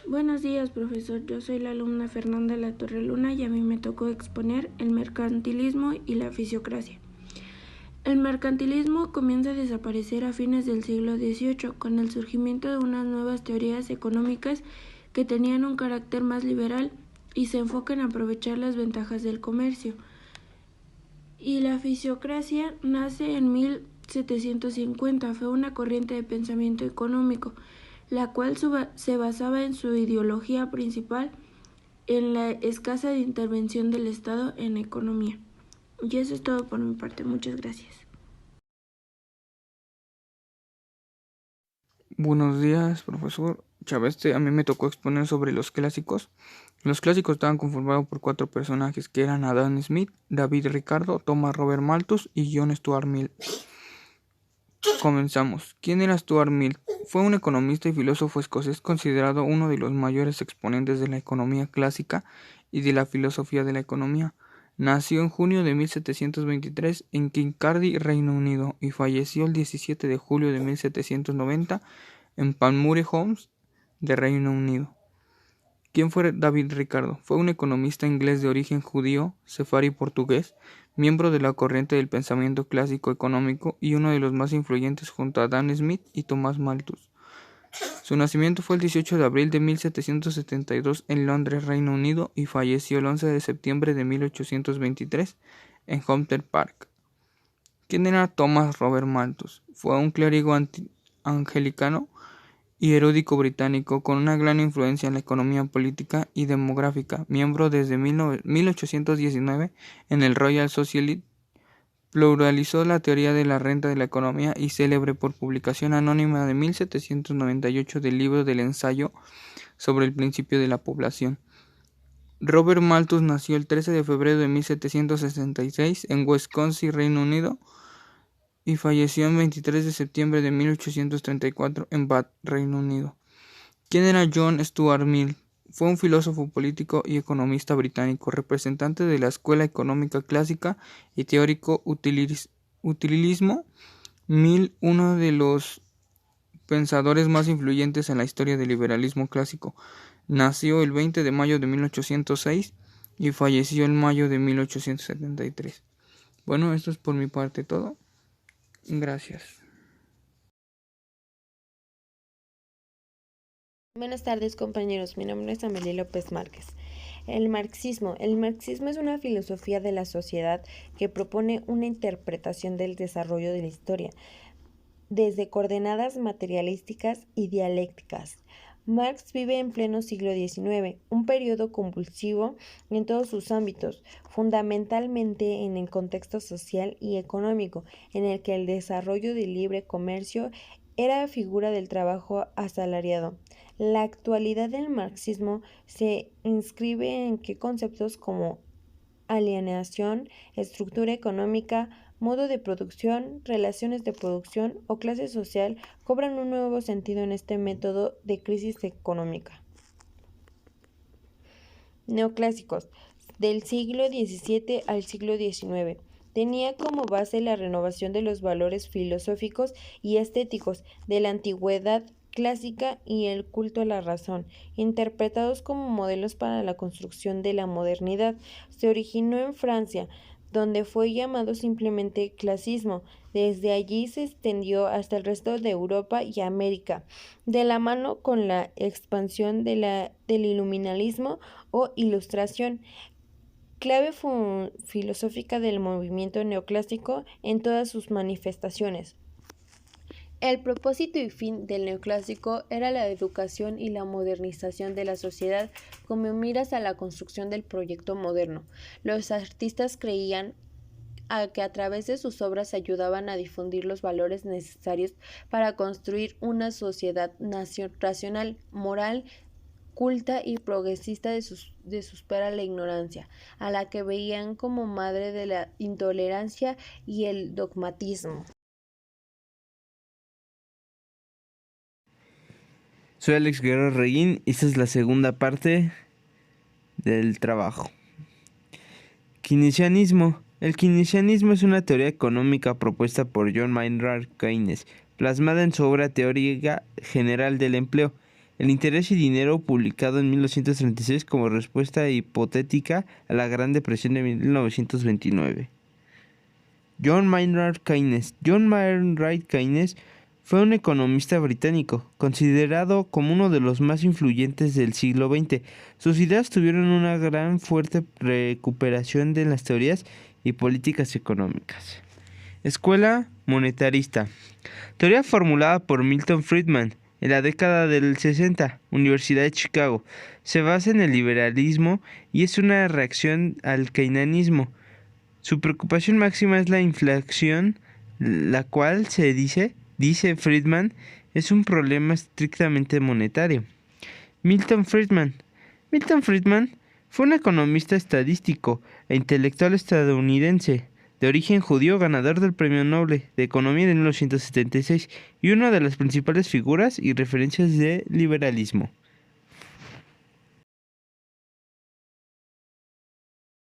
Buenos días, profesor. Yo soy la alumna Fernanda La Torre Luna y a mí me tocó exponer el mercantilismo y la fisiocracia. El mercantilismo comienza a desaparecer a fines del siglo XVIII con el surgimiento de unas nuevas teorías económicas que tenían un carácter más liberal y se enfocan en aprovechar las ventajas del comercio. Y la fisiocracia nace en 1750. Fue una corriente de pensamiento económico, la cual se basaba en su ideología principal en la escasa intervención del Estado en la economía. Y eso es todo por mi parte. Muchas gracias. Buenos días, profesor Chávez. A mí me tocó exponer sobre los clásicos. Los clásicos estaban conformados por 4 personajes que eran Adam Smith, David Ricardo, Thomas Robert Malthus y John Stuart Mill. Comenzamos. ¿Quién era Stuart Mill? Fue un economista y filósofo escocés considerado uno de los mayores exponentes de la economía clásica y de la filosofía de la economía. Nació en junio de 1723 en Kincardine, Reino Unido, y falleció el 17 de julio de 1790 en Palmyre House, de Reino Unido. ¿Quién fue David Ricardo? Fue un economista inglés de origen judío, sefardí portugués, miembro de la corriente del pensamiento clásico económico y uno de los más influyentes junto a Adam Smith y Thomas Malthus. Su nacimiento fue el 18 de abril de 1772 en Londres, Reino Unido, y falleció el 11 de septiembre de 1823 en Hampden Park. ¿Quién era Thomas Robert Malthus? Fue un clérigo anglicano y erudito británico con una gran influencia en la economía política y demográfica, miembro desde 1819 en el Royal Society. Pluralizó la teoría de la renta de la economía y célebre por publicación anónima de 1798 del libro del ensayo sobre el principio de la población. Robert Malthus nació el 13 de febrero de 1766 en Wisconsin, Reino Unido, y falleció el 23 de septiembre de 1834 en Bath, Reino Unido. ¿Quién era John Stuart Mill? Fue un filósofo político y economista británico, representante de la escuela económica clásica y teórico utilismo. Mill, uno de los pensadores más influyentes en la historia del liberalismo clásico, nació el 20 de mayo de 1806 y falleció en mayo de 1873. Bueno, esto es por mi parte todo. Gracias. Buenas tardes, compañeros. Mi nombre es Amelie López Márquez. El marxismo. El marxismo es una filosofía de la sociedad que propone una interpretación del desarrollo de la historia, desde coordenadas materialísticas y dialécticas. Marx vive en pleno siglo XIX, un periodo convulsivo en todos sus ámbitos, fundamentalmente en el contexto social y económico, en el que el desarrollo del libre comercio era figura del trabajo asalariado. La actualidad del marxismo se inscribe en que conceptos como alienación, estructura económica, modo de producción, relaciones de producción o clase social cobran un nuevo sentido en este método de crisis económica. Neoclásicos. Del siglo XVII al siglo XIX. Tenía como base la renovación de los valores filosóficos y estéticos de la antigüedad clásica y el culto a la razón, interpretados como modelos para la construcción de la modernidad. Se originó en Francia, donde fue llamado simplemente clasismo. Desde allí se extendió hasta el resto de Europa y América, de la mano con la expansión del iluminismo o ilustración, clave filosófica del movimiento neoclásico en todas sus manifestaciones. El propósito y fin del neoclásico era la educación y la modernización de la sociedad como miras a la construcción del proyecto moderno. Los artistas creían que a través de sus obras ayudaban a difundir los valores necesarios para construir una sociedad racional, moral, culta y progresista de supera la ignorancia, a la que veían como madre de la intolerancia y el dogmatismo. Soy Alex Guerrero Reguín y esta es la segunda parte del trabajo. Keynesianismo. El keynesianismo es una teoría económica propuesta por John Maynard Keynes, plasmada en su obra Teoría General del Empleo. El interés y dinero, publicado en 1936 como respuesta hipotética a la Gran Depresión de 1929. John Maynard Keynes. John Maynard Keynes fue un economista británico, considerado como uno de los más influyentes del siglo XX. Sus ideas tuvieron una gran fuerte recuperación de las teorías y políticas económicas. Escuela monetarista. Teoría formulada por Milton Friedman en la década del 60, Universidad de Chicago. Se basa en el liberalismo y es una reacción al keynesianismo. Su preocupación máxima es la inflación, la cual dice Friedman, es un problema estrictamente monetario. Milton Friedman fue un economista estadístico e intelectual estadounidense, de origen judío, ganador del Premio Nobel de Economía de 1976 y una de las principales figuras y referencias del liberalismo.